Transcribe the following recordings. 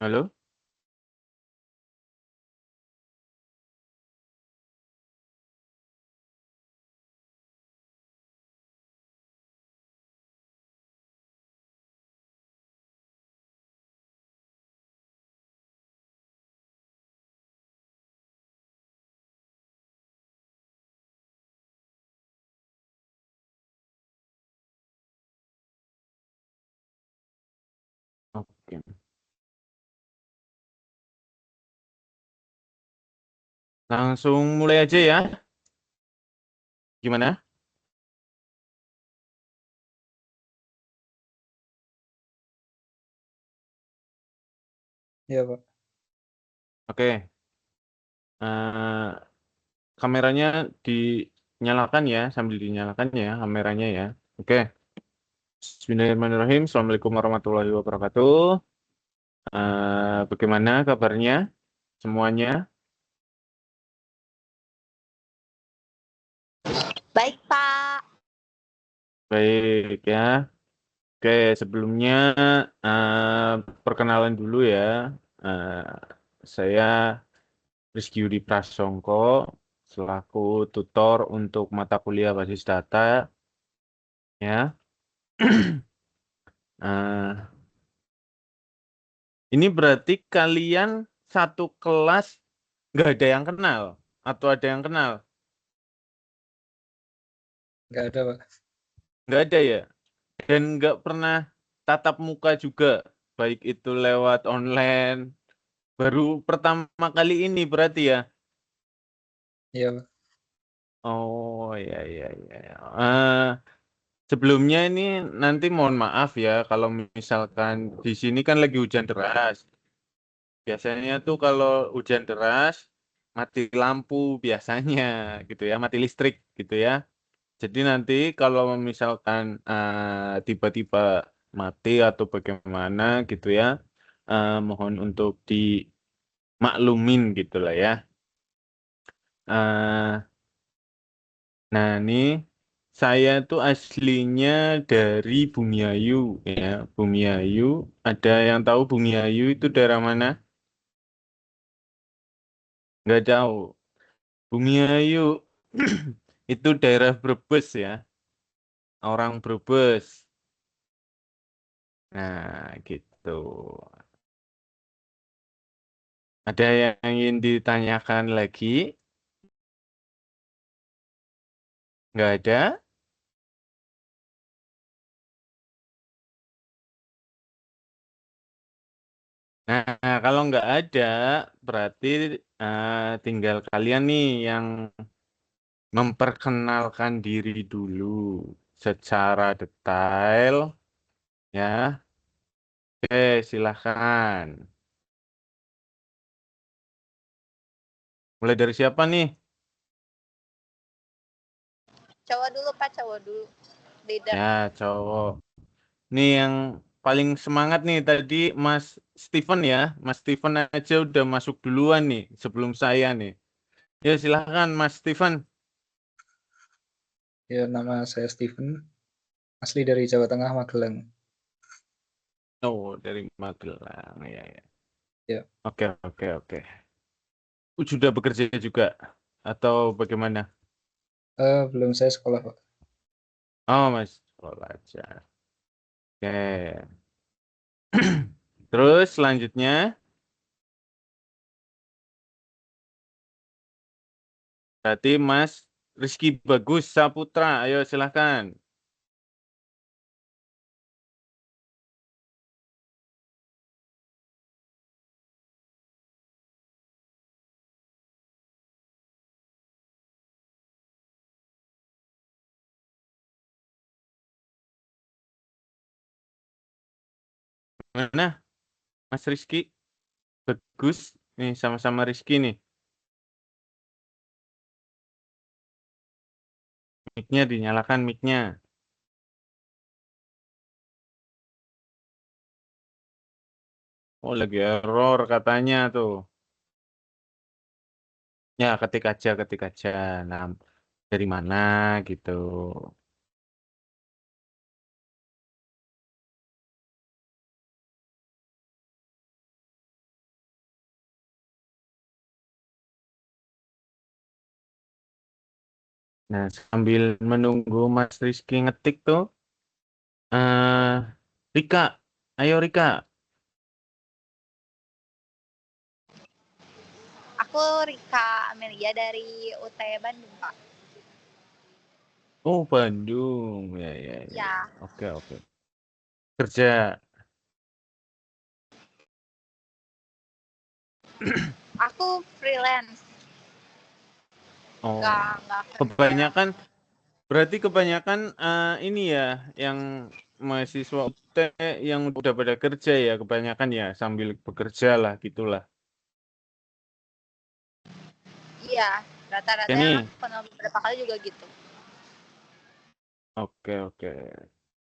Halo? Oke. Langsung mulai aja ya. Gimana? Iya, Pak. Oke. Eh, kameranya dinyalakan ya, sambil dinyalakan ya kameranya ya. Oke. Bismillahirrahmanirrahim. Assalamualaikum warahmatullahi wabarakatuh. Bagaimana kabarnya semuanya? Baik, Pak. Baik ya. Oke, sebelumnya perkenalan dulu ya. Eh, saya Rizky Yudi Prasongko selaku tutor untuk mata kuliah basis data ya. Eh, ini berarti kalian satu kelas nggak ada yang kenal atau ada yang kenal? Nggak ada, Pak. Nggak ada ya? Dan nggak pernah tatap muka juga, baik itu lewat online. Baru pertama kali ini berarti ya? Iya, Pak. Oh ya ya ya. Eh, sebelumnya ini nanti mohon maaf ya kalau misalkan di sini kan lagi hujan deras. Biasanya tuh kalau hujan deras mati lampu biasanya gitu ya, mati listrik gitu ya. Jadi nanti kalau misalkan tiba-tiba mati atau bagaimana gitu ya, mohon untuk dimaklumin gitu lah ya. Eh, nah ini saya tuh aslinya dari Bumiayu ya, Bumiayu. Ada yang tahu Bumiayu itu daerah mana? Nggak tahu. Bumiayu itu daerah Brebes ya, orang Brebes. Nah, gitu. Ada yang ingin ditanyakan lagi? Nggak ada? Nah, kalau nggak ada, berarti tinggal kalian nih yang memperkenalkan diri dulu secara detail, ya. Oke, silahkan. Mulai dari siapa nih? Cowok dulu, Pak. Cowok dulu. Leader. Ya, cowok. Nih yang paling semangat nih tadi Mas Steven ya. Mas Steven aja udah masuk duluan nih sebelum saya nih. Ya silahkan Mas Steven. Ya, nama saya Steven, asli dari Jawa Tengah, Magelang. Oh, dari Magelang ya, ya. Ya, Oke, oke, oke. Sudah bekerja juga atau bagaimana? belum saya sekolah, Pak. Oh, Mas sekolah aja. Oke. Terus selanjutnya berarti Mas Rizky Bagus Saputra. Ayo silahkan. Mana Mas Rizky? Bagus. Nih sama-sama Rizky nih. Mic-nya dinyalakan mic-nya. Oh, lagi error katanya tuh. Ya, ketik aja. Nah, dari mana gitu. Nah, sambil menunggu Mas Rizky ngetik tuh, eh Rika, ayo Rika. Aku Rika Amelia dari UT Bandung, Pak. Oh, Bandung. Ya, ya, ya. Ya, Oke, oke. Kerja. aku freelance, Oh, nggak kerja. kebanyakan, berarti kebanyakan ini ya, yang mahasiswa UT yang udah pada kerja ya, kebanyakan ya, sambil bekerja lah, gitulah. Iya, rata-rata Ya yang nih, aku kenal beberapa kali juga gitu. oke, oke.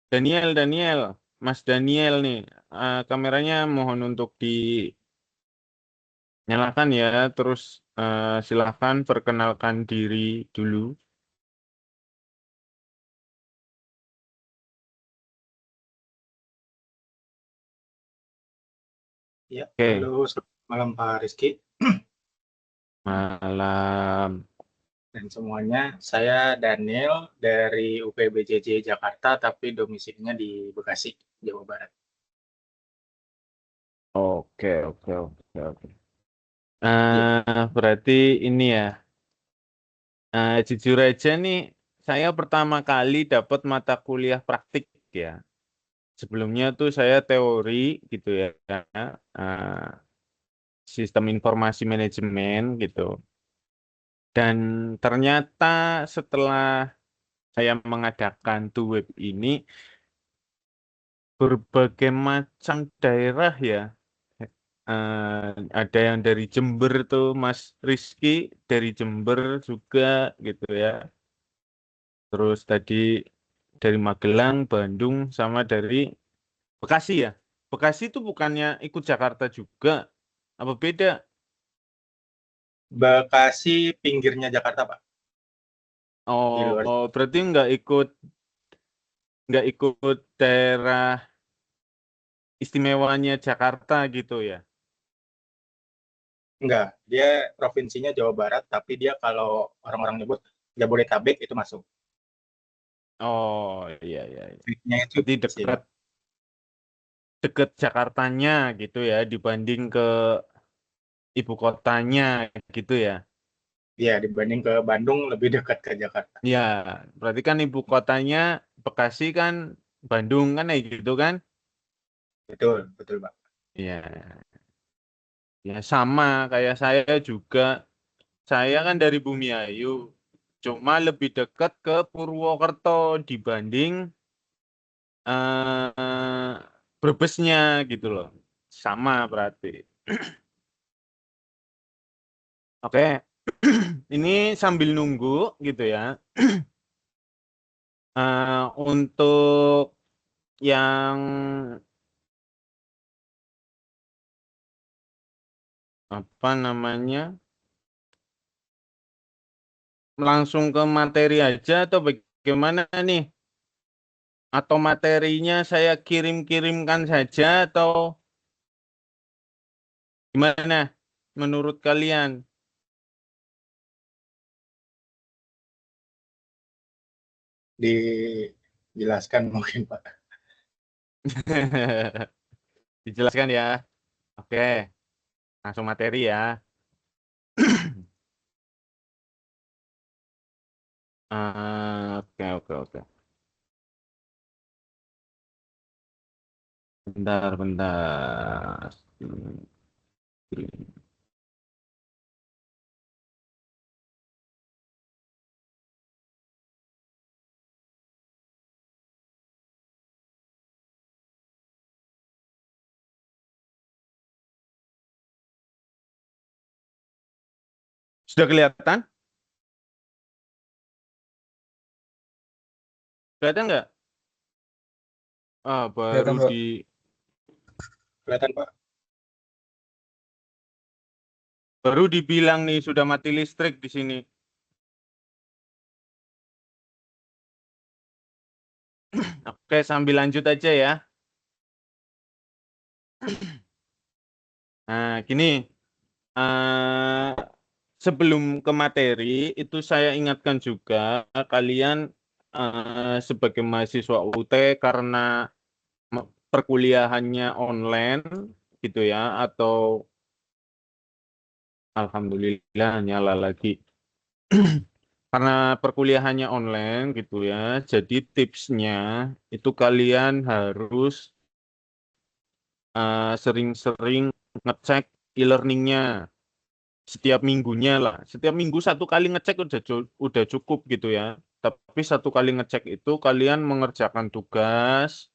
Daniel, Mas Daniel nih, kameranya mohon untuk dinyalakan ya, terus silakan perkenalkan diri dulu. Ya, Oke, halo, selamat malam Pak Rizky malam. dan semuanya. Saya Daniel dari UPBJJ Jakarta, tapi domisilinya di Bekasi, Jawa Barat. Oke, oke, oke, oke. Iya, Berarti ini ya, jujur aja nih, saya pertama kali dapat mata kuliah praktik ya. Sebelumnya tuh saya teori gitu ya, eh, sistem informasi manajemen gitu. Dan ternyata setelah saya mengadakan tuh web ini, berbagai macam daerah ya. Ada yang dari Jember tuh Mas Rizky, dari Jember juga gitu ya. Terus tadi dari Magelang, Bandung, sama dari Bekasi ya. Bekasi itu bukannya ikut Jakarta juga, apa beda? Bekasi pinggirnya Jakarta, Pak, di luar. Oh, berarti nggak ikut daerah istimewanya Jakarta gitu ya? Enggak, dia provinsinya Jawa Barat, tapi dia kalau orang-orang nyebut Jabodetabek itu masuk. Oh, iya, iya, iya. Nya itu Berarti sini. deket Jakartanya gitu ya, dibanding ke ibu kotanya gitu ya. Ya, dibanding ke Bandung lebih dekat ke Jakarta. Ya, berarti kan ibu kotanya Bekasi kan Bandung kan ya gitu kan? Betul, betul, Pak. Ya, ya sama kayak saya juga. Saya kan dari Bumiayu, cuma lebih dekat ke Purwokerto dibanding eh Brebesnya gitu loh. Sama berarti. Oke, ini sambil nunggu gitu ya. Untuk yang apa namanya, langsung ke materi aja atau bagaimana nih? Atau materinya saya kirim-kirimkan saja atau gimana menurut kalian? Dijelaskan mungkin, Pak. Dijelaskan ya. Oke, langsung materi ya. Oke, oke, oke. Bentar, bentar. Sudah kelihatan? Kelihatan nggak? Baru Kelihatan, Pak. Kelihatan, Pak. baru dibilang nih sudah mati listrik di sini. Oke, sambil lanjut aja ya. Nah, gini. eh sebelum ke materi itu saya ingatkan juga kalian sebagai mahasiswa UT karena perkuliahannya online gitu ya, atau alhamdulillah nyala lagi. Karena perkuliahannya online gitu ya, jadi tipsnya itu kalian harus sering-sering ngecek e-learningnya setiap minggunya lah. Setiap minggu satu kali ngecek udah cukup gitu ya. Tapi satu kali ngecek itu kalian mengerjakan tugas,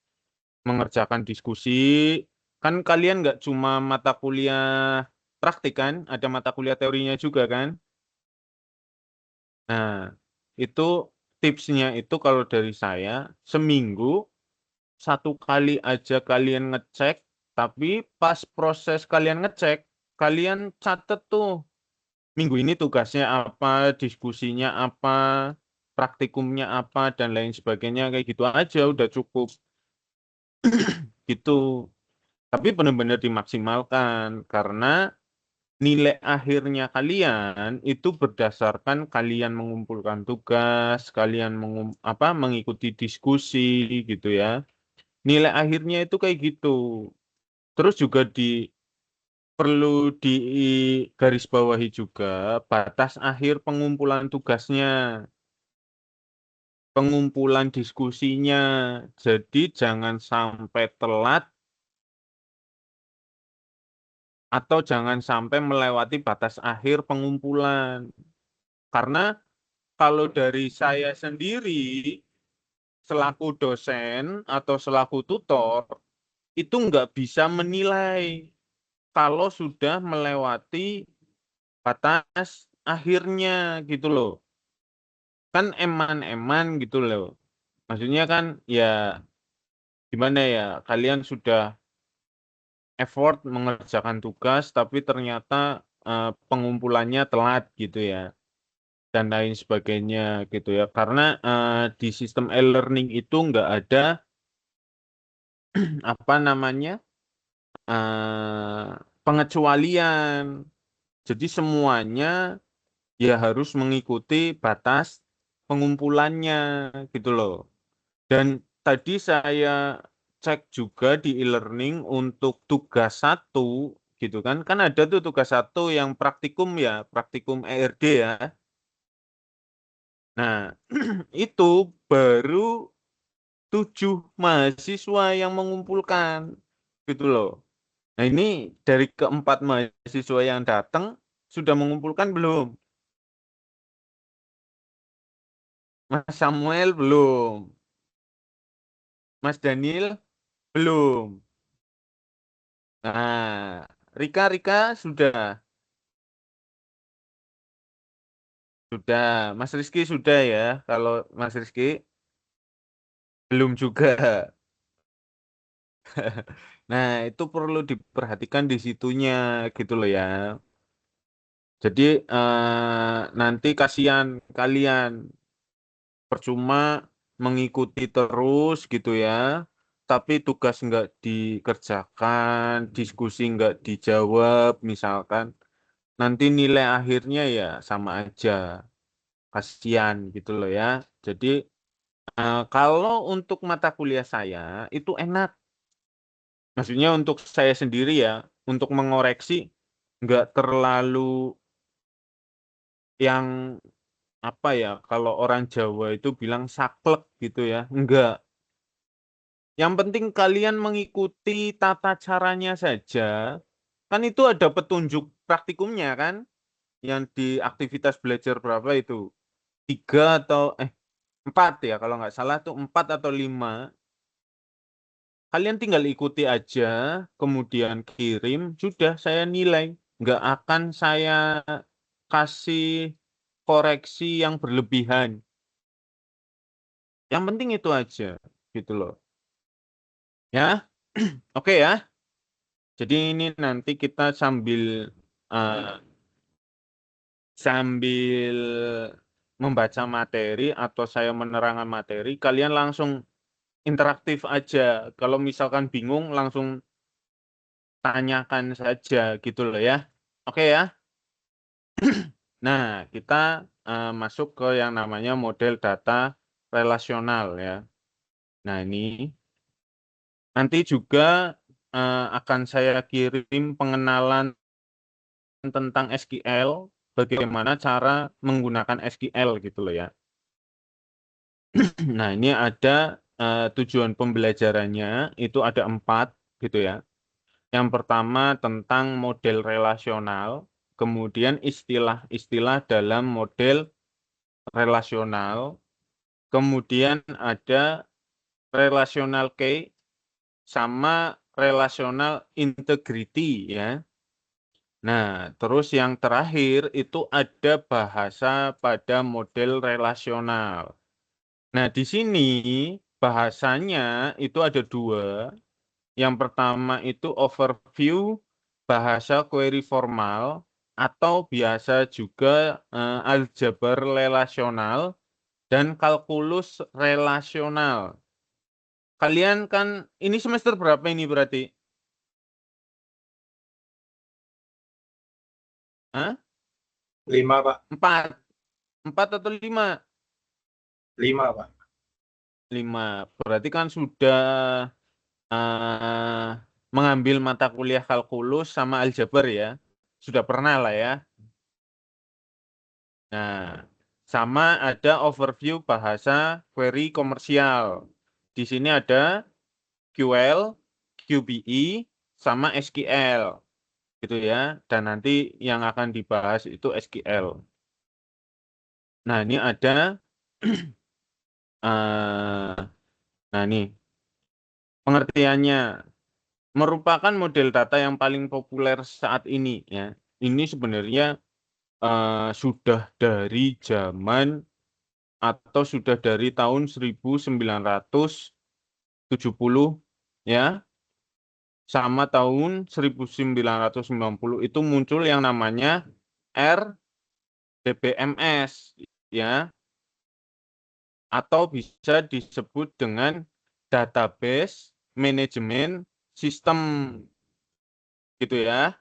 mengerjakan diskusi. Kan kalian nggak cuma mata kuliah praktik kan, ada mata kuliah teorinya juga kan. Nah, itu tipsnya itu kalau dari saya, seminggu satu kali aja kalian ngecek, tapi pas proses kalian ngecek, kalian catet tuh minggu ini tugasnya apa, diskusinya apa, praktikumnya apa, dan lain sebagainya, kayak gitu aja udah cukup gitu. Tapi benar-benar dimaksimalkan karena nilai akhirnya kalian itu berdasarkan kalian mengumpulkan tugas, kalian mengikuti diskusi gitu ya. Nilai akhirnya itu kayak gitu. Terus juga perlu digarisbawahi juga batas akhir pengumpulan tugasnya, pengumpulan diskusinya. Jadi jangan sampai telat atau jangan sampai melewati batas akhir pengumpulan. Karena kalau dari saya sendiri selaku dosen atau selaku tutor itu nggak bisa menilai kalau sudah melewati batas akhirnya gitu loh. Kan eman-eman gitu loh. Maksudnya kan ya gimana ya, kalian sudah effort mengerjakan tugas tapi ternyata pengumpulannya telat gitu ya dan lain sebagainya gitu ya. Karena di sistem e-learning itu nggak ada apa namanya pengecualian. Jadi semuanya ya harus mengikuti batas pengumpulannya gitu loh. Dan tadi saya cek juga di e-learning untuk tugas 1 gitu kan. Kan ada tuh tugas 1 yang praktikum ya, praktikum ERD ya. Nah, itu baru 7 mahasiswa yang mengumpulkan gitu loh. Nah, ini dari keempat mahasiswa yang datang sudah mengumpulkan belum? Mas Samuel belum. Mas Daniel belum. Nah, Rika sudah. Sudah. Mas Rizky sudah ya. Kalau Mas Rizky belum juga. Nah, itu perlu diperhatikan di situnya gitu loh ya. Jadi nanti kasihan kalian percuma mengikuti terus gitu ya. Tapi tugas nggak dikerjakan, diskusi nggak dijawab misalkan. Nanti nilai akhirnya ya sama aja. Kasihan gitu loh ya. Jadi kalau untuk mata kuliah saya itu enak. Maksudnya untuk saya sendiri ya, untuk mengoreksi nggak terlalu yang apa ya, kalau orang Jawa itu bilang saklek gitu ya. Enggak. Yang penting kalian mengikuti tata caranya saja. Kan itu ada petunjuk praktikumnya kan, yang di aktivitas belajar berapa itu? 3 atau 4 ya, kalau nggak salah tuh 4 atau 5. Kalian tinggal ikuti aja, kemudian kirim, sudah saya nilai. Nggak akan saya kasih koreksi yang berlebihan. Yang penting itu aja, gitu loh. Ya, oke ya. Jadi ini nanti kita uh, sambil membaca materi atau saya menerangkan materi, kalian langsung interaktif aja. Kalau misalkan bingung, langsung tanyakan saja gitu loh ya. Oke ya. Nah, kita masuk ke yang namanya model data relasional ya. Nah, ini nanti juga akan saya kirim pengenalan tentang SQL, bagaimana cara menggunakan SQL gitu loh ya. Nah, ini ada tujuan pembelajarannya itu ada 4 gitu ya. Yang pertama tentang model relasional, kemudian istilah-istilah dalam model relasional, kemudian ada relational key sama relational integrity ya. Nah, terus yang terakhir itu ada bahasa pada model relasional. Nah, di sini bahasanya itu ada 2. Yang pertama itu overview bahasa query formal atau biasa juga aljabar relasional dan kalkulus relasional. Kalian kan ini semester berapa ini berarti? Hah? 5, Pak. 4. 4 atau 5? 5, Pak. 5. Berarti kan sudah eh, mengambil mata kuliah kalkulus sama aljabar ya. Sudah pernah lah ya. Nah, sama ada overview bahasa query komersial. Di sini ada QL, QBE, sama SQL. Gitu ya. Dan nanti yang akan dibahas itu SQL. Nah, ini ada nah nih pengertiannya merupakan model data yang paling populer saat ini ya. Ini sebenarnya sudah dari zaman atau sudah dari tahun 1970 ya, sama tahun 1990 itu muncul yang namanya RDBMS ya, atau bisa disebut dengan Database Management System gitu ya.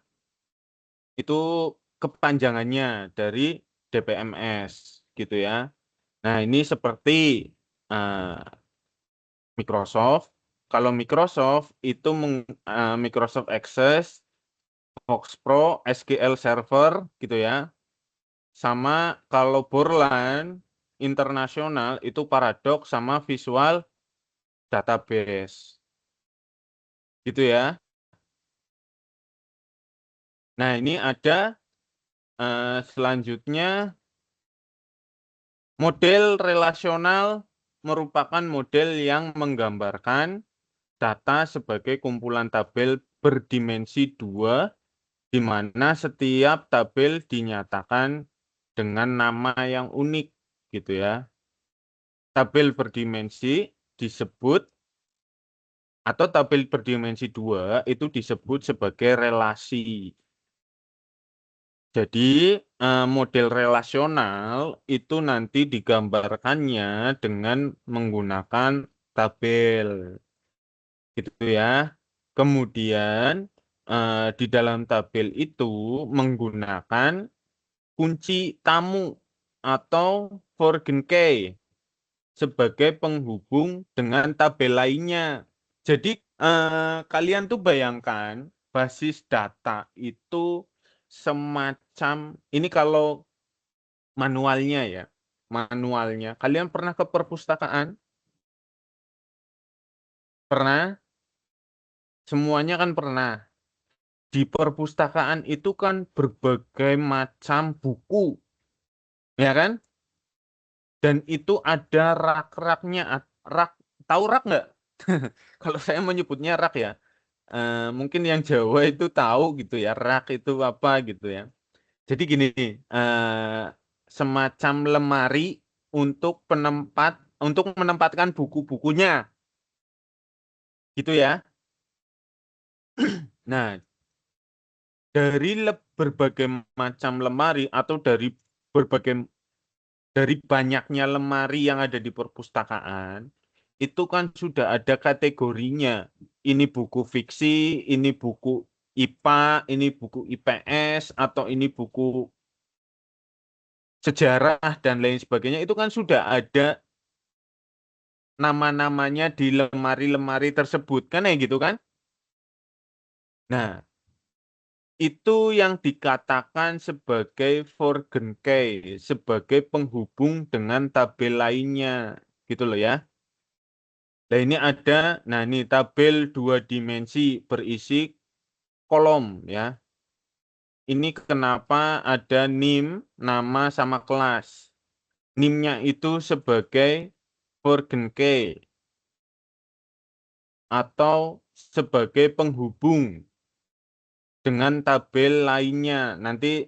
Itu kepanjangannya dari DBMS gitu ya. Nah, ini seperti eh, Microsoft. Kalau Microsoft itu Microsoft Access, Fox Pro, SQL Server gitu ya. Sama kalau Borland internasional itu Paradox sama Visual Database. Gitu ya. Nah, ini ada selanjutnya model relasional merupakan model yang menggambarkan data sebagai kumpulan tabel berdimensi 2, di mana setiap tabel dinyatakan dengan nama yang unik, gitu ya. Tabel berdimensi disebut, atau tabel berdimensi 2 itu disebut sebagai relasi. Jadi model relasional itu nanti digambarkannya dengan menggunakan tabel. Gitu ya. Kemudian di dalam tabel itu menggunakan kunci tamu atau foreign key sebagai penghubung dengan tabel lainnya. Jadi kalian tuh bayangkan basis data itu semacam ini kalau manualnya ya, manualnya. Kalian pernah ke perpustakaan? Pernah? Semuanya kan pernah. Di perpustakaan itu kan berbagai macam buku, ya kan? Dan itu ada rak-raknya, rak, tahu rak nggak? Kalau saya menyebutnya rak ya, mungkin yang Jawa itu tahu gitu ya, rak itu apa gitu ya. Jadi gini, semacam lemari untuk menempatkan buku-bukunya, gitu ya. Nah, dari berbagai macam lemari atau dari banyaknya lemari yang ada di perpustakaan, itu kan sudah ada kategorinya. Ini buku fiksi, ini buku IPA, ini buku IPS, atau ini buku sejarah dan lain sebagainya itu kan sudah ada nama-namanya di lemari-lemari tersebut kan ya gitu kan. Nah, itu yang dikatakan sebagai Forgenkey, sebagai penghubung dengan tabel lainnya gitu loh ya. Nah ini ada, nah ini tabel 2 dimensi berisi kolom ya. Ini kenapa ada NIM, nama sama kelas. NIM-nya itu sebagai Forgenkey atau sebagai penghubung dengan tabel lainnya. Nanti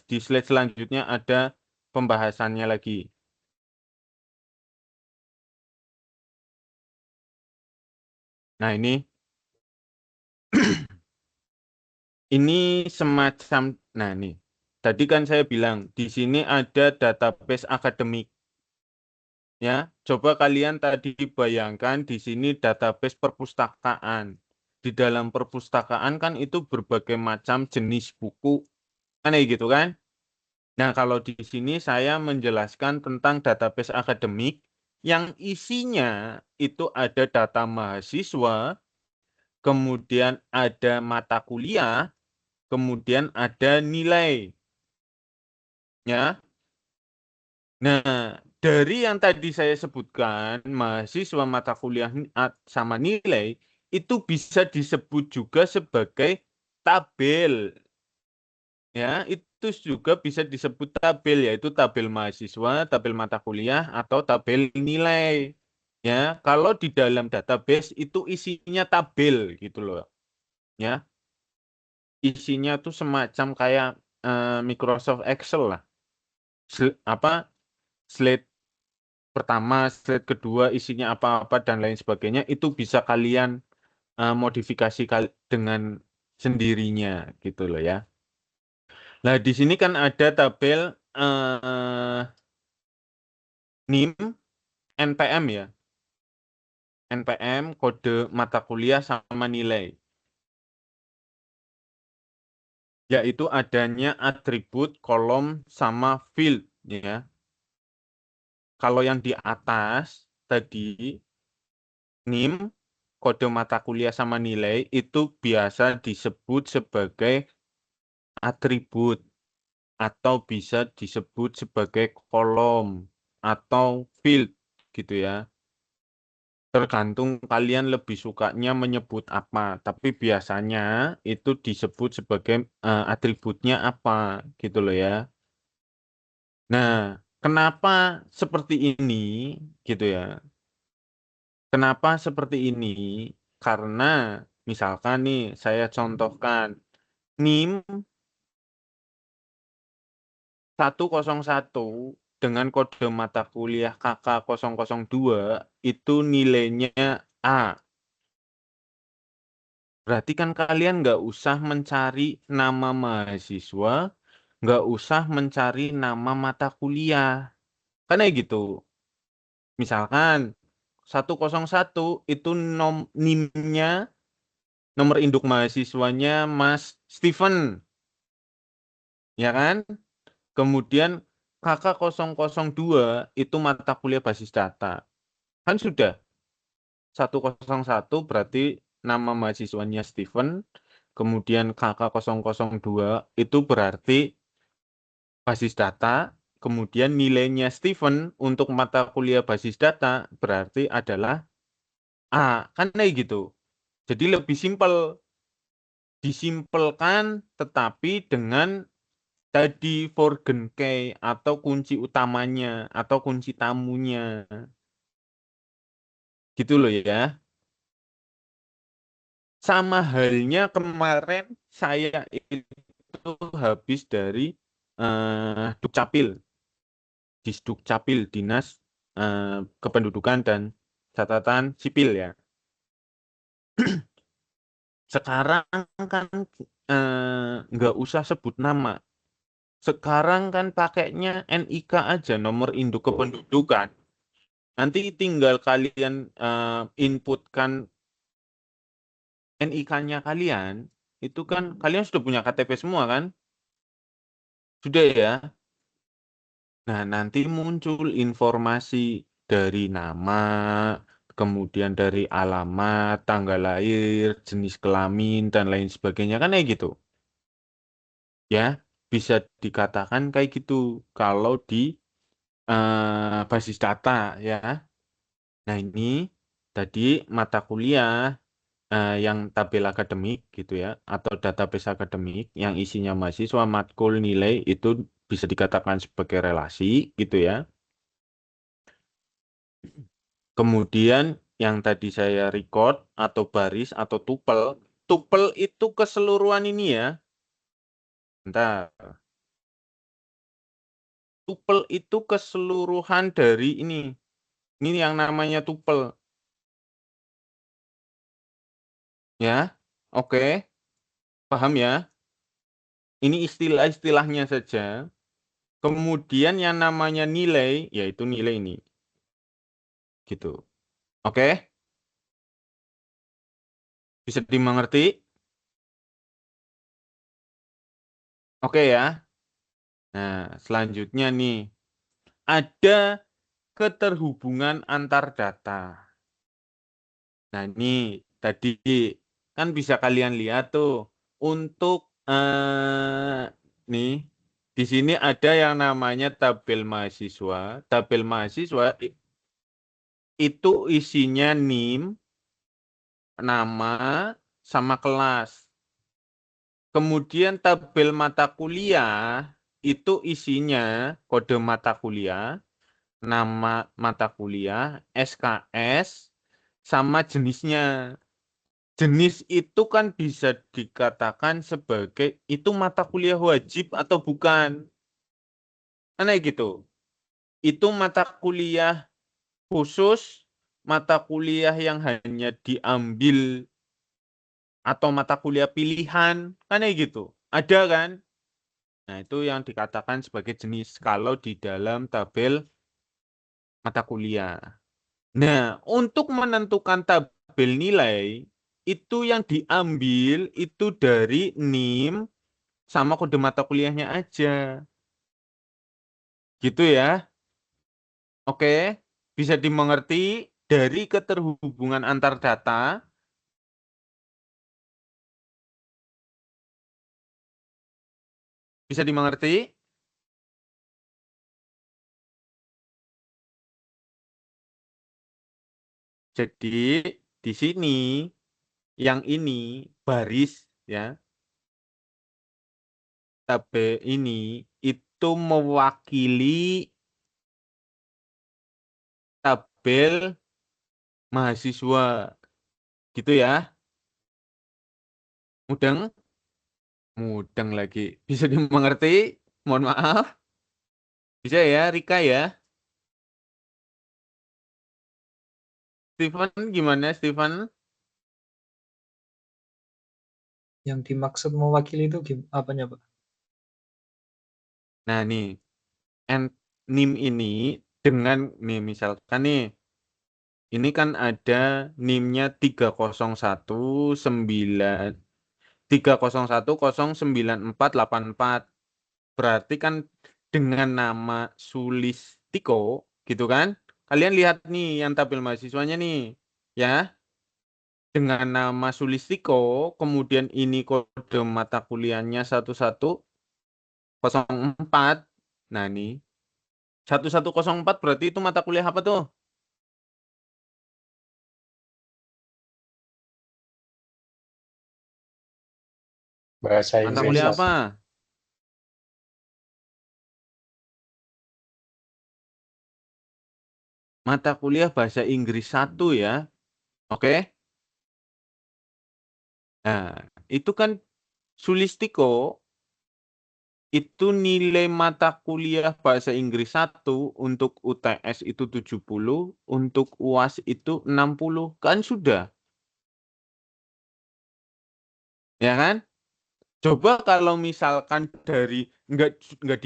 di slide selanjutnya ada pembahasannya lagi. Nah ini semacam, nah nih, tadi kan saya bilang di sini ada database akademik. Ya, coba kalian tadi bayangkan di sini database perpustakaan. Di dalam perpustakaan kan itu berbagai macam jenis buku, kan ya gitu kan? Nah, kalau di sini saya menjelaskan tentang database akademik yang isinya itu ada data mahasiswa, kemudian ada mata kuliah, kemudian ada nilai. Ya. Nah, dari yang tadi saya sebutkan, mahasiswa mata kuliah sama nilai, itu bisa disebut juga sebagai tabel. Ya, itu juga bisa disebut tabel, yaitu tabel mahasiswa, tabel mata kuliah, atau tabel nilai. Ya, kalau di dalam database itu isinya tabel gitu loh. Ya, isinya tuh semacam kayak Microsoft Excel lah. Apa slide pertama, slide kedua isinya apa-apa dan lain sebagainya itu bisa kalian modifikasi dengan sendirinya gitu loh ya. Nah, di sini kan ada tabel NIM, NPM ya. NPM, kode mata kuliah sama nilai. Yaitu adanya atribut, kolom sama field ya. Kalau yang di atas tadi NIM, kode mata kuliah sama nilai itu biasa disebut sebagai atribut atau bisa disebut sebagai kolom atau field gitu ya. Tergantung kalian lebih sukanya menyebut apa, tapi biasanya itu disebut sebagai atributnya apa gitu loh ya. Nah, kenapa seperti ini gitu ya? Kenapa seperti ini? Karena misalkan nih saya contohkan NIM 101 dengan kode mata kuliah KK002 itu nilainya A. Berarti kan kalian nggak usah mencari nama mahasiswa, nggak usah mencari nama mata kuliah. Kan ya gitu. Misalkan 101 itu NIM-nya, nomor induk mahasiswanya Mas Steven. Ya kan? Kemudian KK002 itu mata kuliah basis data. Kan sudah 101 berarti nama mahasiswanya Steven, kemudian KK002 itu berarti basis data, kemudian nilainya Steven untuk mata kuliah basis data berarti adalah A. Kan kayak gitu. Jadi lebih simpel. Disimpelkan tetapi dengan tadi Forgenkey atau kunci utamanya atau kunci tamunya. Gitu loh ya. Sama halnya kemarin saya itu habis dari Dukcapil, Disdukcapil, Dinas Kependudukan dan Catatan Sipil ya. Sekarang kan nggak usah sebut nama. Sekarang kan pakainya NIK aja, nomor induk kependudukan. Nanti tinggal kalian inputkan NIK-nya kalian, itu kan kalian sudah punya KTP semua kan? Sudah ya? Nah, nanti muncul informasi dari nama, kemudian dari alamat, tanggal lahir, jenis kelamin, dan lain sebagainya. Kan kayak gitu. Ya, bisa dikatakan kayak gitu kalau di basis data ya. Nah, ini tadi mata kuliah yang tabel akademik gitu ya, atau database akademik yang isinya mahasiswa, matkul, nilai itu bisa dikatakan sebagai relasi gitu ya. Kemudian yang tadi saya record atau baris atau tupel, tupel itu keseluruhan ini ya. Bentar. Tupel itu keseluruhan dari ini. Ini yang namanya tupel. Ya, oke. Paham ya? Ini istilah-istilahnya saja. Kemudian yang namanya nilai, yaitu nilai ini. Gitu. Oke? Bisa dimengerti? Oke ya. Nah, selanjutnya nih. Ada keterhubungan antar data. Nah, ini tadi kan bisa kalian lihat tuh untuk nih di sini ada yang namanya tabel mahasiswa. Tabel mahasiswa itu isinya NIM, nama, sama kelas. Kemudian tabel mata kuliah itu isinya kode mata kuliah, nama mata kuliah, SKS, sama jenisnya. Jenis itu kan bisa dikatakan sebagai itu mata kuliah wajib atau bukan. Aneh gitu. Itu mata kuliah khusus, mata kuliah yang hanya diambil atau mata kuliah pilihan. Aneh gitu. Ada kan? Nah, itu yang dikatakan sebagai jenis kalau di dalam tabel mata kuliah. Nah, untuk menentukan tabel nilai, itu yang diambil itu dari NIM sama kode mata kuliahnya aja. Gitu ya. Oke. Bisa dimengerti dari keterhubungan antar data. Bisa dimengerti? Jadi di sini yang ini baris ya. Tabel ini itu mewakili tabel mahasiswa. Gitu ya. Mudeng? Mudeng lagi. Bisa dimengerti? Mohon maaf. Bisa ya, Rika ya. Steven gimana, Steven? Yang dimaksud mewakili itu apanya, Pak? Nah, nih. NIM ini dengan nih misalkan nih. Ini kan ada NIM-nya 301098484. Berarti kan dengan nama Sulistiko gitu kan? Kalian lihat nih yang tabel mahasiswanya nih, ya. Dengan nama Sulistiko, kemudian ini kode mata kuliahnya 1104. Nah, nih 1104 berarti itu mata kuliah apa tuh? Bahasa Mata Inggris, kuliah Mas. apa? Mata kuliah bahasa Inggris 1 ya. Oke. Nah, itu kan Sulistiko itu nilai mata kuliah bahasa Inggris 1 untuk UTS itu 70, untuk UAS itu 60. Kan sudah, ya kan? Coba kalau misalkan dari nggak nggak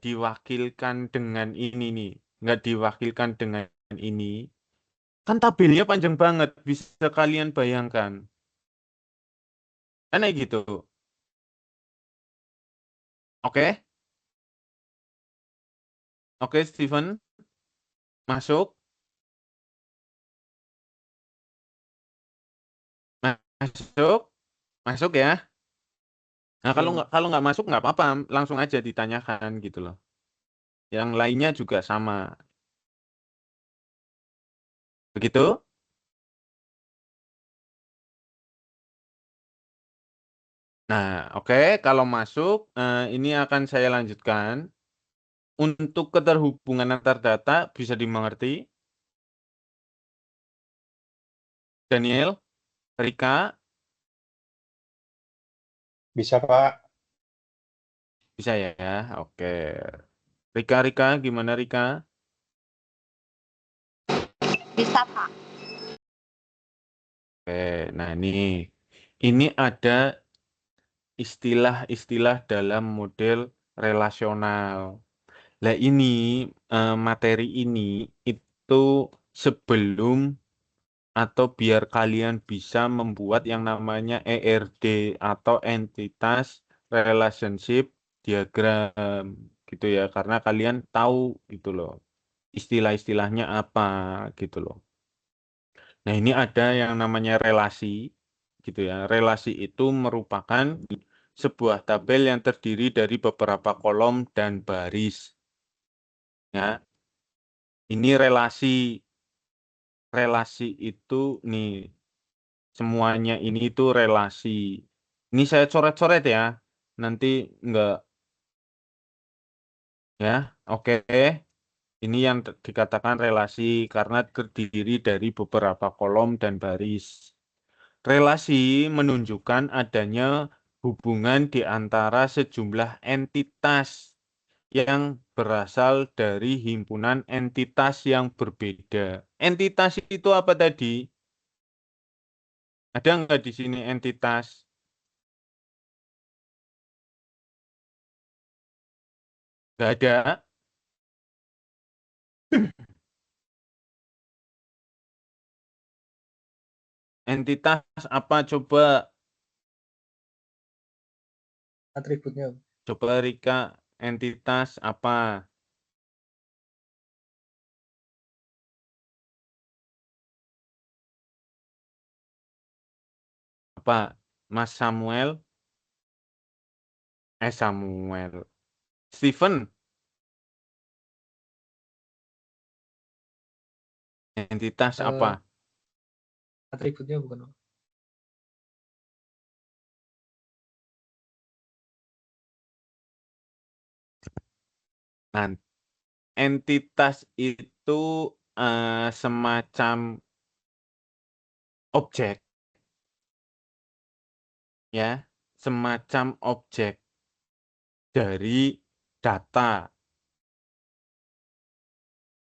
diwakilkan dengan ini nih, nggak diwakilkan dengan ini, kan tabelnya panjang banget, bisa kalian bayangkan. Aneh gitu. Oke? Oke, Steven, masuk. Masuk, masuk ya. Nah, kalau nggak masuk nggak apa-apa, langsung aja ditanyakan gitu loh. Yang lainnya juga sama. Begitu? Nah, oke, kalau masuk, ini akan saya lanjutkan. Untuk keterhubungan antar data bisa dimengerti. Daniel, Rika, Bisa, Pak. bisa ya? Oke. Rika, gimana Rika? Bisa, Pak. Oke, nah ini ada istilah-istilah dalam model relasional. Nah ini materi ini itu sebelum atau biar kalian bisa membuat yang namanya ERD atau entitas relationship diagram gitu ya, karena kalian tahu gitu loh istilah-istilahnya apa gitu loh. Nah ini ada yang namanya relasi gitu ya. Relasi itu merupakan sebuah tabel yang terdiri dari beberapa kolom dan baris. Ya, ini relasi itu nih semuanya ini itu relasi. Ini saya coret-coret ya. Nanti enggak ya. Oke. Ini yang dikatakan relasi karena terdiri dari beberapa kolom dan baris. Relasi menunjukkan adanya hubungan di antara sejumlah entitas yang berasal dari himpunan entitas yang berbeda. Entitas itu apa tadi? Ada nggak di sini entitas? Nggak ada. Entitas apa coba? Atributnya. Coba Rika, entitas apa? Apa? Mas Samuel? Samuel. Steven, entitas apa? Atributnya bukan. Nah, entitas itu semacam objek, ya, semacam objek dari data.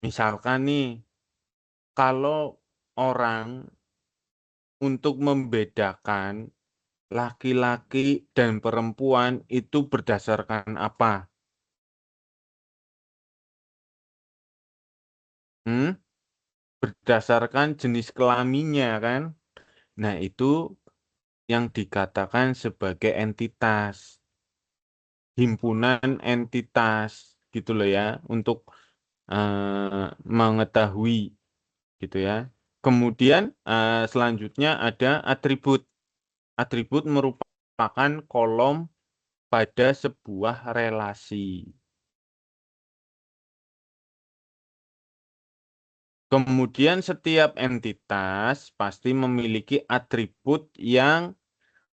Misalkan nih, kalau orang untuk membedakan laki-laki dan perempuan itu berdasarkan apa? Hmm? Berdasarkan jenis kelaminnya kan? Nah, itu yang dikatakan sebagai entitas, himpunan entitas gitu loh ya, untuk mengetahui gitu ya. Kemudian selanjutnya ada atribut. Atribut merupakan kolom pada sebuah relasi. Kemudian setiap entitas pasti memiliki atribut yang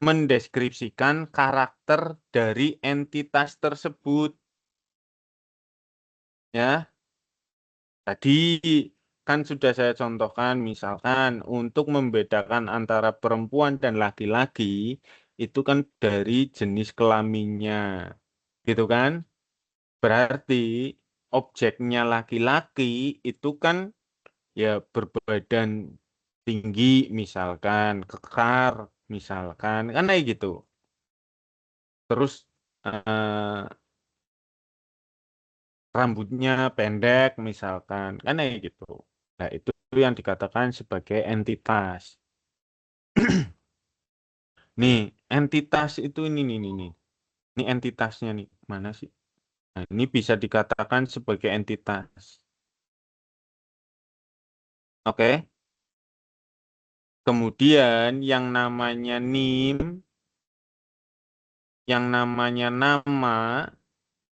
mendeskripsikan karakter dari entitas tersebut. Ya, tadi kan sudah saya contohkan, misalkan untuk membedakan antara perempuan dan laki-laki, itu kan dari jenis kelaminnya, gitu kan? Berarti objeknya laki-laki itu kan ya berbadan tinggi, misalkan, kekar, misalkan, kan kayak gitu. Terus eh, rambutnya pendek, misalkan, kan kayak gitu. Nah, itu yang dikatakan sebagai entitas. Nih, entitas itu ini nih. Ini entitasnya nih. Mana sih? Nah, ini bisa dikatakan sebagai entitas. Oke. Kemudian yang namanya NIM, yang namanya nama,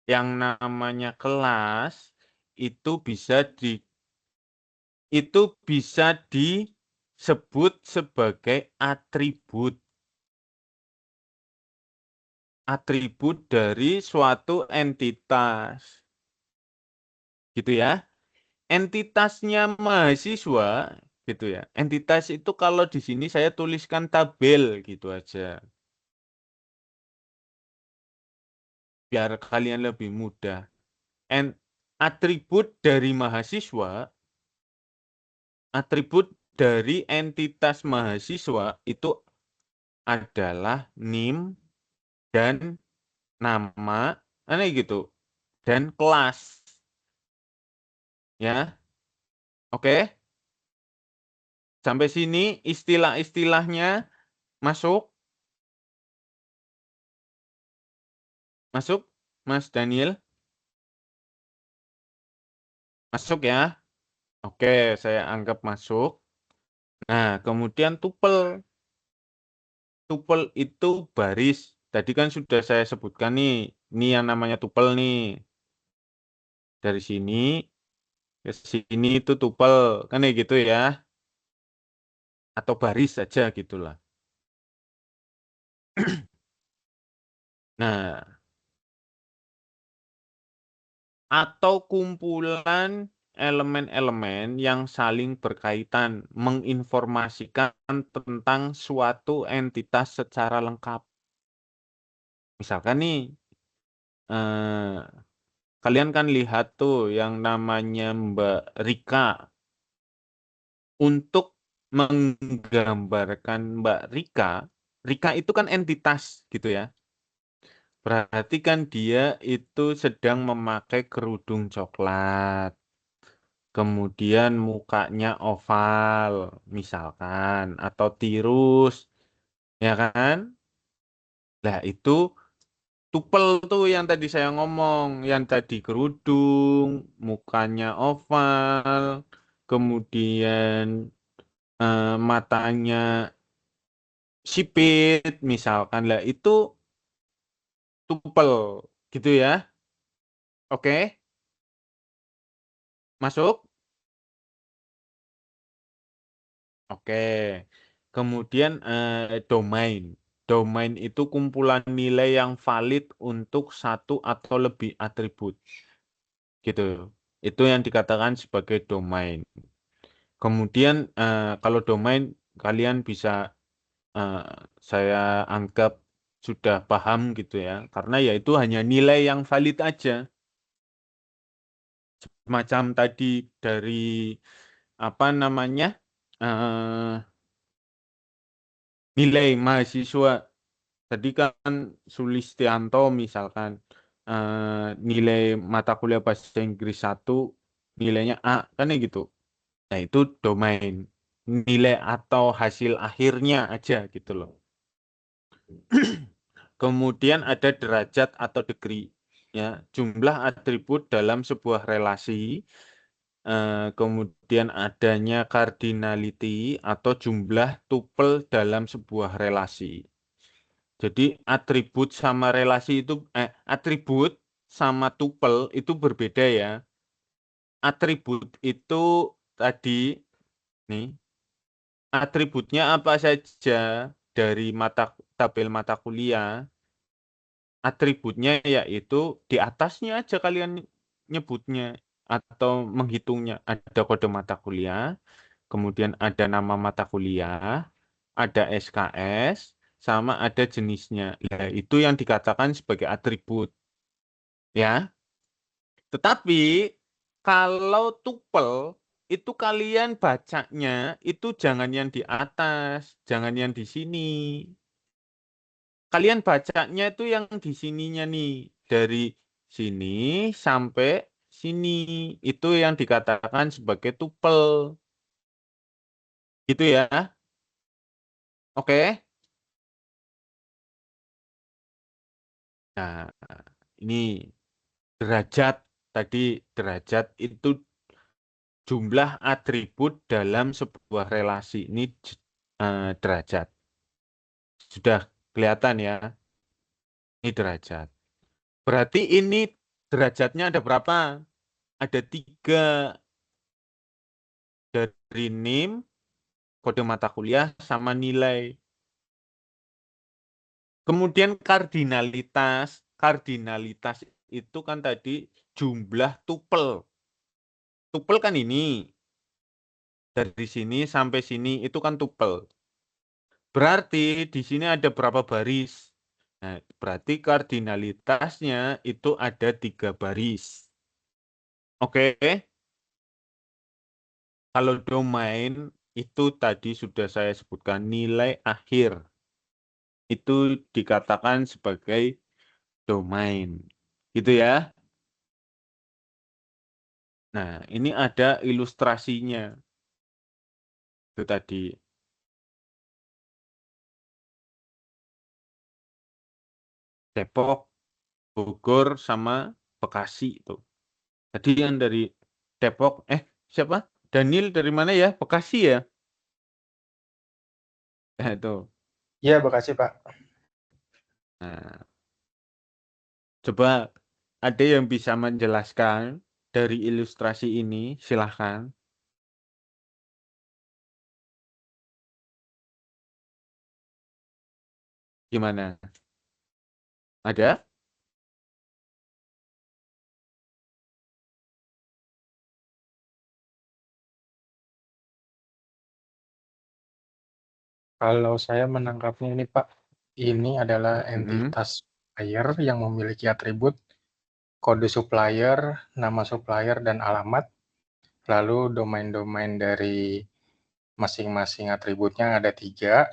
yang namanya kelas itu bisa disebut sebagai atribut. Atribut dari suatu entitas. Gitu ya. Entitasnya mahasiswa gitu ya. Entitas itu kalau di sini saya tuliskan tabel gitu aja. Biar kalian lebih mudah. Atribut dari mahasiswa, atribut dari entitas mahasiswa itu adalah NIM dan nama, aneh gitu, dan kelas. Ya, oke. Sampai sini istilah-istilahnya masuk? Masuk, Mas Daniel? Masuk ya? Oke, saya anggap masuk. Nah, kemudian tupel. Tupel itu baris. Tadi kan sudah saya sebutkan nih. Ini yang namanya tupel nih. Dari sini ke sini itu tupel. Kan ya gitu ya. Atau baris saja gitulah. Nah, atau kumpulan elemen-elemen yang saling berkaitan menginformasikan tentang suatu entitas secara lengkap. Misalkan nih, eh, kalian kan lihat tuh yang namanya Mbak Rika. Untuk menggambarkan Mbak Rika, Rika itu kan entitas gitu ya. Berarti kan dia itu sedang memakai kerudung coklat. Kemudian mukanya oval, misalkan, atau tirus, ya kan? Nah, itu tupel tuh yang tadi saya ngomong, yang tadi kerudung, mukanya oval, kemudian matanya sipit, misalkan. Lah, itu tupel, gitu ya. Oke, masuk? Oke. Kemudian domain. Domain itu kumpulan nilai yang valid untuk satu atau lebih atribut. Gitu. Itu yang dikatakan sebagai domain. Kemudian kalau domain kalian bisa eh, saya anggap sudah paham gitu ya. Karena ya itu hanya nilai yang valid aja. Macam tadi dari apa namanya nilai mahasiswa. Tadi kan Sulistianto misalkan nilai mata kuliah bahasa Inggris 1 nilainya A kan ya gitu. Nah itu domain nilai atau hasil akhirnya aja gitu loh. Kemudian ada derajat atau degree ya jumlah atribut dalam sebuah relasi. Kemudian adanya cardinality atau jumlah tupel dalam sebuah relasi. Jadi atribut sama relasi itu atribut sama tupel itu berbeda ya. Atribut itu tadi nih atributnya apa saja dari tabel mata kuliah. Atributnya yaitu di atasnya aja kalian nyebutnya atau menghitungnya. Ada kode mata kuliah, kemudian ada nama mata kuliah, ada SKS, sama ada jenisnya. Nah, itu yang dikatakan sebagai atribut. Ya, tetapi kalau tupel itu kalian bacanya itu jangan yang di atas, jangan yang di sini. Kalian bacanya itu yang di sininya nih. Dari sini sampai sini. Itu yang dikatakan sebagai tupel. Gitu ya. Oke. Nah, ini derajat. Tadi derajat itu jumlah atribut dalam sebuah relasi. Ini derajat. Sudah kelihatan ya, ini derajat. Berarti ini derajatnya ada berapa? Ada 3 dari NIM, kode mata kuliah, sama nilai. Kemudian kardinalitas. Kardinalitas itu kan tadi jumlah tupel. Tupel kan ini. Dari sini sampai sini itu kan tupel. Berarti di sini ada berapa baris? Nah, berarti kardinalitasnya itu ada 3 baris. Oke. Kalau domain itu tadi sudah saya sebutkan nilai akhir. Itu dikatakan sebagai domain. Gitu ya. Nah, ini ada ilustrasinya. Itu tadi. Depok, Bogor, sama Bekasi itu. Tadi yang dari Depok, siapa? Daniel dari mana ya? Bekasi ya? Itu. Iya, Bekasi, Pak. Nah, coba ada yang bisa menjelaskan dari ilustrasi ini? Silahkan. Gimana? Ada? Kalau saya menangkapnya ini, Pak, ini adalah Mm-mm. entitas supplier yang memiliki atribut kode supplier, nama supplier, dan alamat. Lalu domain-domain dari masing-masing atributnya ada 3,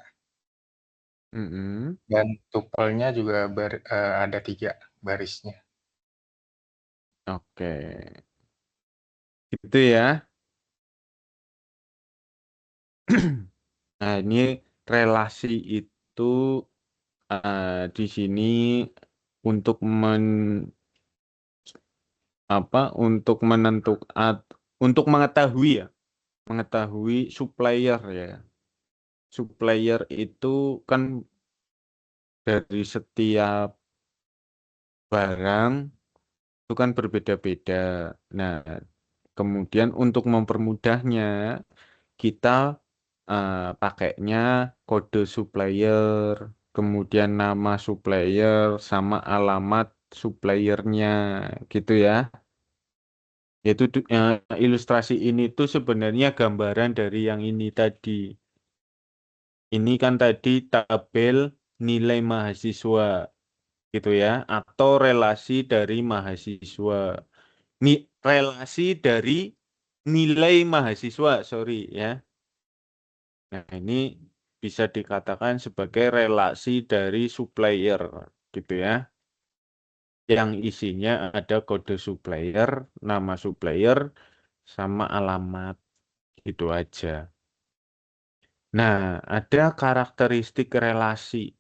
Mm-mm. dan tupelnya juga ada 3 barisnya. Oke. Gitu ya. Nah, ini relasi itu di sini untuk untuk untuk mengetahui supplier ya. Supplier itu kan dari setiap barang itu kan berbeda-beda. Nah, kemudian untuk mempermudahnya kita pakainya kode supplier, kemudian nama supplier sama alamat suppliernya gitu ya. Yaitu ilustrasi ini tuh sebenarnya gambaran dari yang ini tadi. Ini kan tadi tabel nilai mahasiswa gitu ya, atau relasi dari mahasiswa. Relasi dari nilai mahasiswa, sorry ya. Nah, ini bisa dikatakan sebagai relasi dari supplier gitu ya. Yang isinya ada kode supplier, nama supplier, sama alamat gitu aja. Nah, ada karakteristik relasi.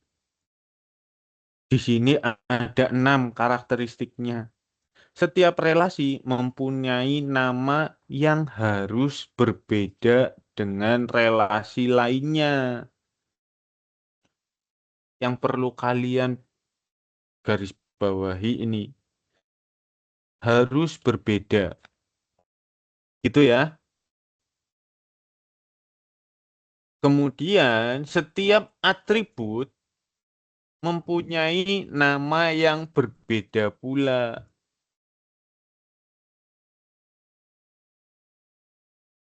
Di sini ada 6 karakteristiknya. Setiap relasi mempunyai nama yang harus berbeda dengan relasi lainnya. Yang perlu kalian garis bawahi ini harus berbeda. Gitu ya. Kemudian setiap atribut mempunyai nama yang berbeda pula.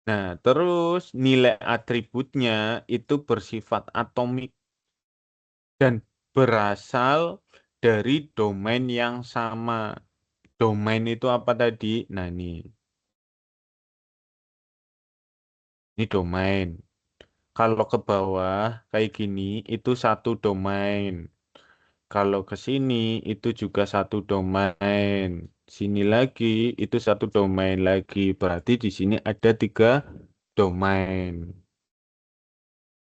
Nah, terus nilai atributnya itu bersifat atomik dan berasal dari domain yang sama. Domain itu apa tadi? Nah, ini domain. Kalau ke bawah kayak gini, itu satu domain. Kalau ke sini, itu juga satu domain. Sini lagi, itu satu domain lagi. Berarti di sini ada 3 domain.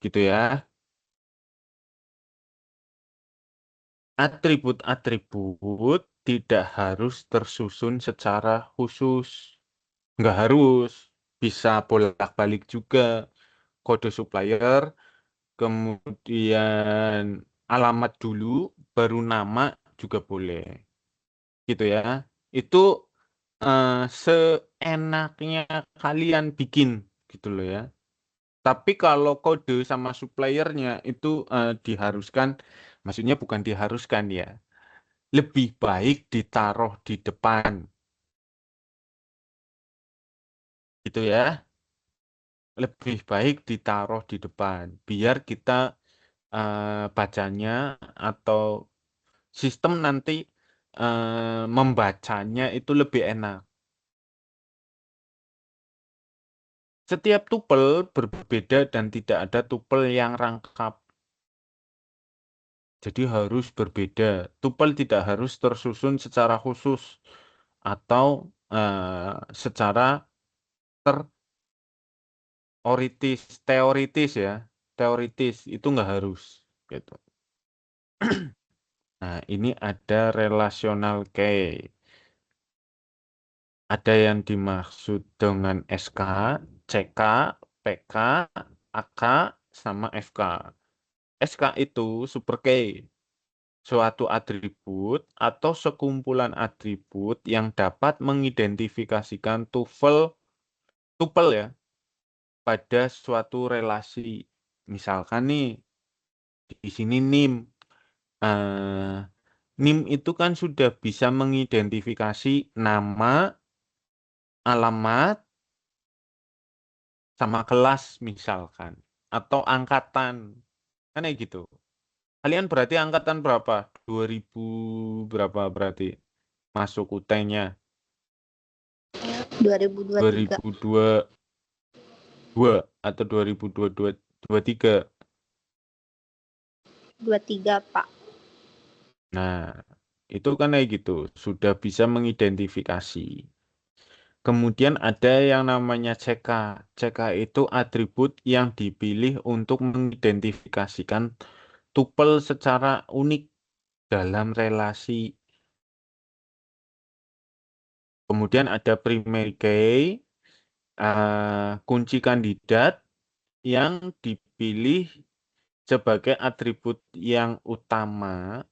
Gitu ya. Atribut-atribut tidak harus tersusun secara khusus. Nggak harus. Bisa bolak-balik juga. Kode supplier, kemudian alamat dulu, baru nama juga boleh. Gitu ya. Itu seenaknya kalian bikin gitu loh ya. Tapi kalau kode sama suppliernya itu diharuskan, maksudnya bukan diharuskan ya, lebih baik ditaruh di depan, gitu ya. Lebih baik ditaruh di depan, biar kita bacanya atau sistem nanti membacanya itu lebih enak. Setiap tupel berbeda dan tidak ada tupel yang rangkap. Jadi harus berbeda. Tupel tidak harus tersusun secara khusus atau secara teoritis ya. Teoritis itu nggak harus. Gitu. Nah, ini ada relational key. Ada yang dimaksud dengan SK, CK, PK, AK, sama FK. SK itu super key. Suatu atribut atau sekumpulan atribut yang dapat mengidentifikasikan tupel ya pada suatu relasi. Misalkan nih di sini NIM. NIM itu kan sudah bisa mengidentifikasi nama, alamat, sama kelas misalkan atau angkatan. Kan kayak gitu. Kalian berarti angkatan berapa? 2000 berapa berarti masuk UT-nya? 2023. 2022 atau 2023. 23, Pak. Nah, itu kan kayak gitu, sudah bisa mengidentifikasi. Kemudian ada yang namanya CK. CK itu atribut yang dipilih untuk mengidentifikasikan tupel secara unik dalam relasi. Kemudian ada primary key, kunci kandidat yang dipilih sebagai atribut yang utama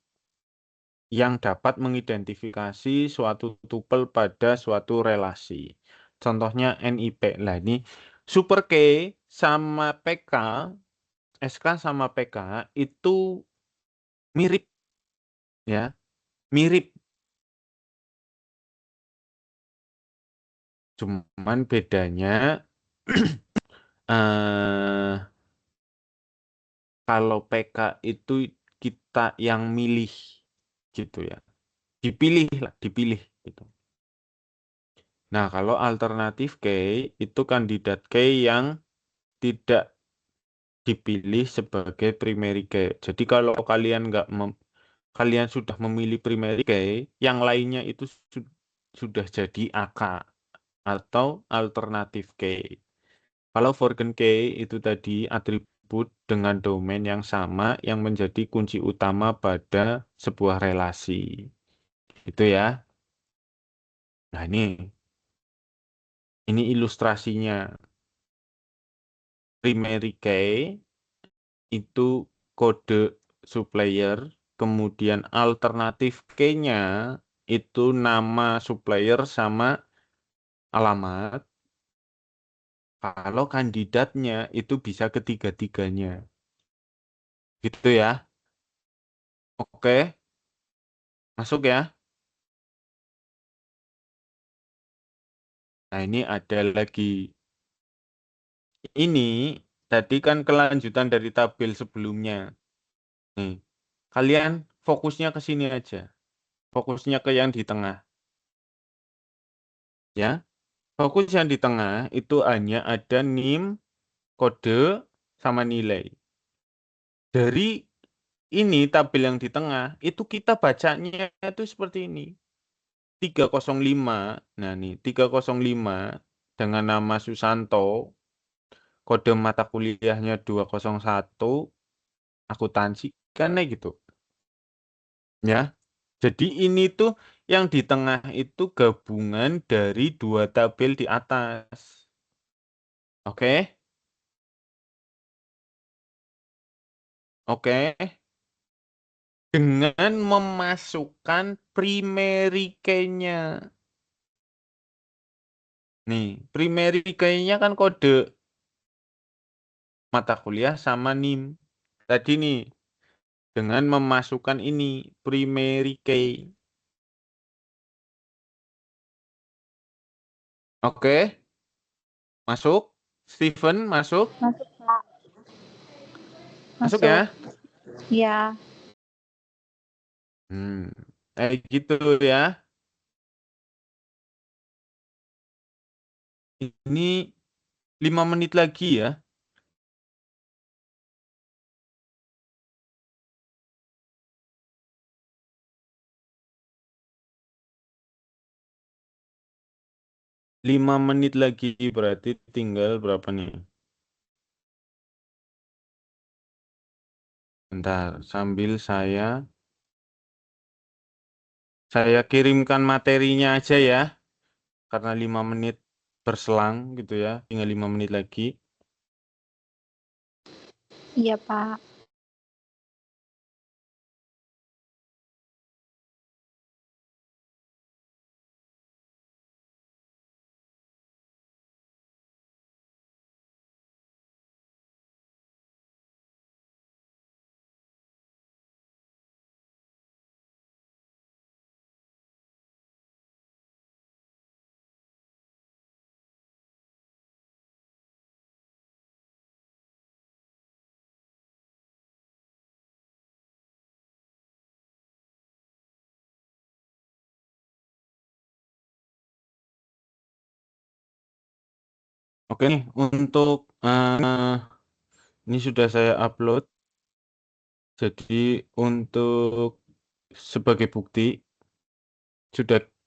yang dapat mengidentifikasi suatu tupel pada suatu relasi. Contohnya NIP. Lah ini super key sama PK, SK sama PK itu mirip ya, mirip. Cuman bedanya eh, kalau PK itu kita yang milih gitu ya. Dipilih lah, dipilih gitu. Nah, kalau alternatif key itu kandidat key yang tidak dipilih sebagai primary key. Jadi kalau kalian kalian sudah memilih primary key, yang lainnya itu sudah jadi AK atau alternatif key. Kalau foreign key itu tadi atribut dengan domain yang sama yang menjadi kunci utama pada sebuah relasi. Itu ya. Nah, ini ilustrasinya. Primary key itu kode supplier, kemudian alternatif key-nya itu nama supplier sama alamat. Kalau kandidatnya itu bisa ketiga-tiganya. Gitu ya. Oke, masuk ya. Nah, ini ada lagi. Ini tadi kan kelanjutan dari tabel sebelumnya. Nih, kalian fokusnya ke sini aja. Fokusnya ke yang di tengah. Ya, fokus yang di tengah itu hanya ada NIM, kode, sama nilai. Dari ini tabel yang di tengah, itu kita bacanya itu seperti ini. 305, nah nih 305 dengan nama Susanto, kode mata kuliahnya 201, akuntansi, kan gitu. Ya, Jadi ini tuh yang di tengah itu gabungan dari dua tabel di atas. Oke? Oke? Dengan memasukkan primary key-nya. Nih, primary key-nya kan kode mata kuliah sama NIM. Tadi nih, dengan memasukkan ini, primary key. Oke? Masuk? Steven, masuk? Masuk, Pak. Masuk ya? Ya. Gitu ya. Ini 5 menit lagi ya. Lima menit lagi berarti tinggal berapa nih? Bentar, sambil saya kirimkan materinya aja ya. Karena 5 menit berselang gitu ya. Tinggal 5 menit lagi. Iya, Pak. Oke nih, untuk ini sudah saya upload. Jadi untuk sebagai bukti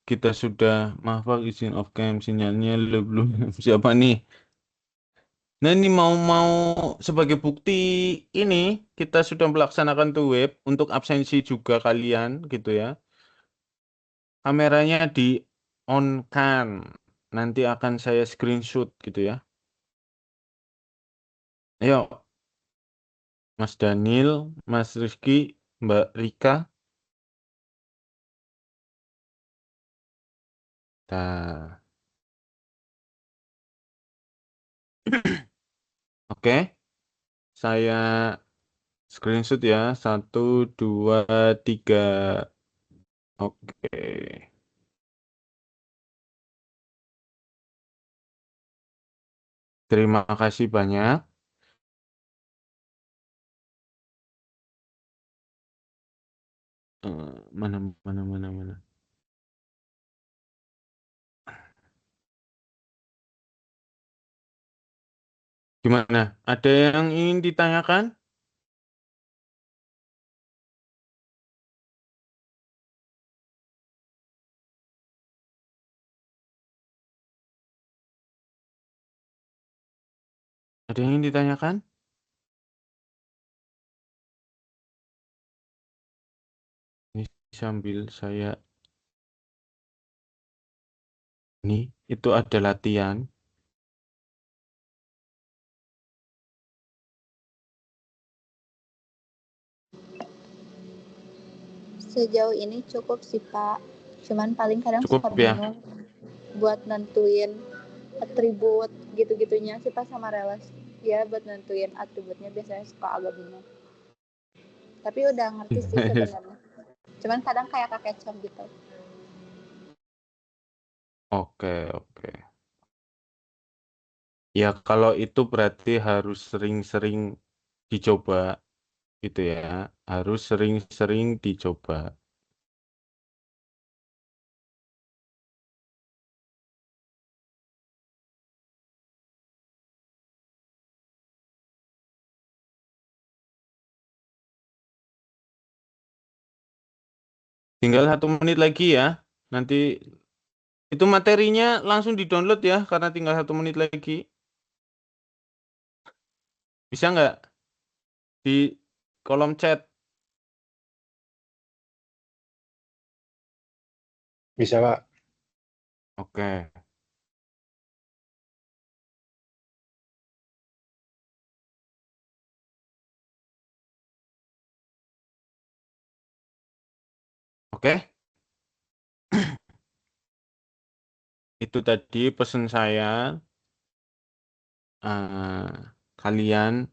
kita sudah maaf Pak, izin off cam sinyalnya belum siapa nih. Nah ini mau sebagai bukti ini kita sudah melaksanakan tuh web untuk absensi juga kalian gitu ya. Kameranya di on kan. Nanti akan saya screenshot gitu ya. Ayo Mas Daniel, Mas Rizky, Mbak Rika. Nah, oke. Saya screenshot ya. 1, 2, 3. Oke. Terima kasih banyak. Mana. Gimana? Ada yang ingin ditanyakan? Ada yang ingin ditanyakan? Ini sambil saya ini itu ada latihan. Sejauh ini cukup sih, Pak. Cuman paling kadang Cukup suka ya. bingung buat nentuin atribut gitu-gitunya sih, Pak, sama relasi. Ya, buat nentuin atributnya biasanya suka agak bingung. Tapi udah ngerti sih sebenarnya. Cuman kadang kayak kekecap gitu. Oke. Ya kalau itu berarti harus sering-sering dicoba gitu ya. Harus sering-sering dicoba. Tinggal 1 menit lagi ya. Nanti itu materinya langsung di-download ya, karena tinggal 1 menit lagi. Bisa nggak? Di kolom chat. Bisa, Pak. Oke. Oke. Itu tadi pesan saya. Kalian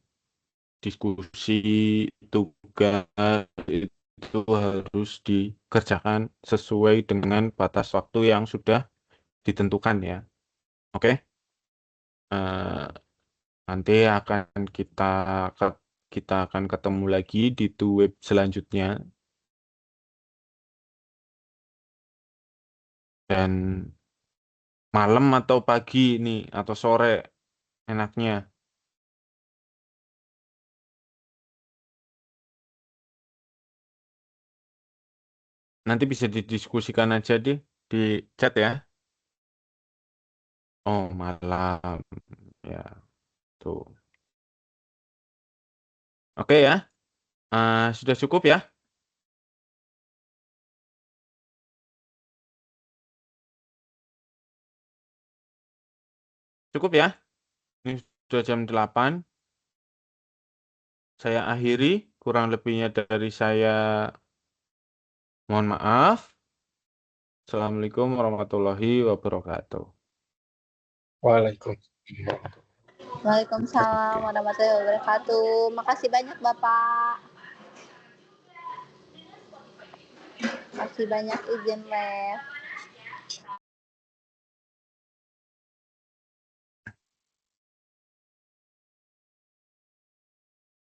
diskusi tugas itu harus dikerjakan sesuai dengan batas waktu yang sudah ditentukan ya. Oke. Nanti akan kita akan ketemu lagi di web selanjutnya. Dan malam atau pagi nih atau sore enaknya. Nanti bisa didiskusikan aja deh di chat ya. Oh, malam. Ya, tuh. Oke ya. Sudah cukup ya? Cukup ya? Ini sudah jam 8. Saya akhiri. Kurang lebihnya dari saya mohon maaf. Assalamualaikum warahmatullahi wabarakatuh. Waalaikumsalam. Waalaikumsalam warahmatullahi wabarakatuh. Makasih banyak Bapak. Makasih banyak izin live.